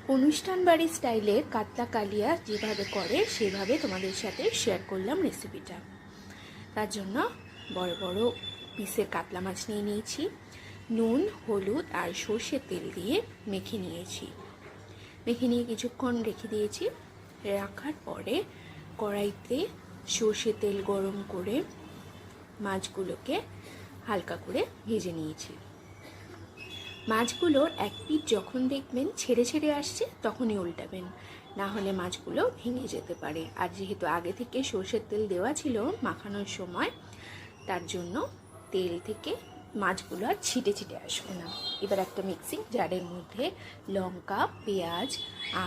অনুষ্ঠান বাড়ি স্টাইলে কাতলা কালিয়া যেভাবে করে সেভাবে তোমাদের সাথে শেয়ার করলাম রেসিপিটা। তার জন্য বড় বড় পিসের কাতলা মাছ নিয়ে নিয়েছি। নুন, হলুদ আর সর্ষের তেল দিয়ে মেখে নিয়েছি। মেখে নিয়ে কিছুক্ষণ রেখে দিয়েছি। রাখার পরে কড়াইতে সর্ষের তেল গরম করে মাছগুলোকে হালকা করে ভেজে নিয়েছি। মাছগুলোর এক পিঠ যখন দেখবেন ছেড়ে ছেড়ে আসছে তখনই উল্টাবেন, না হলে মাছগুলো ভেঙে যেতে পারে। আর যেহেতু আগে থেকে সর্ষের তেল দেওয়া ছিল মাখানোর সময়, তার জন্য তেল থেকে মাছগুলো আর ছিটে ছিটে আসবে না। এবার একটা মিক্সিং জারের মধ্যে লঙ্কা, পেঁয়াজ,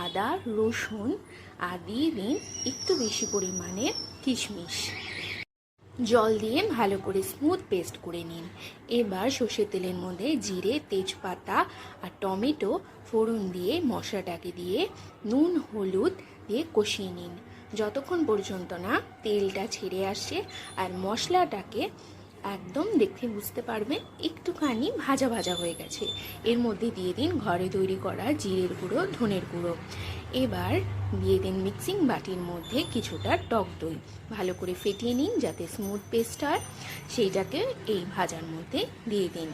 আদা, রসুন আর দিয়ে দিন একটু বেশি পরিমাণে কিশমিশ। জল দিয়ে ভালো করে স্মুথ পেস্ট করে নিন। এবার সর্ষের তেলের মধ্যে জিরে, তেজপাতা আর টমেটো ফোড়ন দিয়ে মশলাটাকে দিয়ে নুন, হলুদ দিয়ে কষিয়ে নিন যতক্ষণ পর্যন্ত না তেলটা ছেড়ে আসে আর মশলাটাকে একদম দেখে বুঝতে পারবেন একটুখানি ভাজা ভাজা হয়ে গেছে। এর মধ্যে দিয়ে দিন ঘরে তৈরি করা জিরের গুঁড়ো, ধনের গুঁড়ো। এবার দিয়ে দিন মিক্সিং বাটির মধ্যে কিছুটা টক দই। ভালো করে ফেটিয়ে নিন যাতে স্মুথ পেস্ট হয়, সেইটাকে এই ভাজার মধ্যে দিয়ে দিন।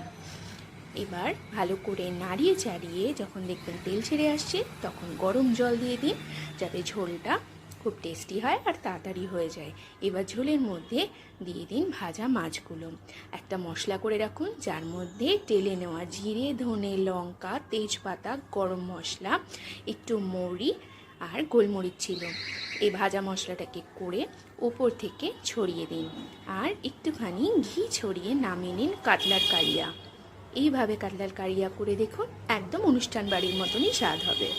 এবার ভালো করে নাড়িয়ে চাড়িয়ে যখন দেখবেন তেল ছেড়ে আসছে তখন গরম জল দিয়ে দিন যাতে ঝোলটা খুব টেস্টি হয় আর তাড়াতাড়ি হয়ে যায়। এবার ঝোলের মধ্যে দিয়ে দিন ভাজা মাছগুলো। একটা মশলা করে রাখুন যার মধ্যে টেলে নেওয়া জিরে, ধনে, লঙ্কা, তেজপাতা, গরম মশলা, একটু মৌরি আর গোলমরিচ ছিল। এই ভাজা মশলাটাকে করে ওপর থেকে ছড়িয়ে দিন আর একটুখানি ঘি ছড়িয়ে নামিয়ে নিন কাতলার কালিয়া। এইভাবে কাতলার কালিয়া করে দেখুন, একদম অনুষ্ঠান বাড়ির মতনই স্বাদ হবে।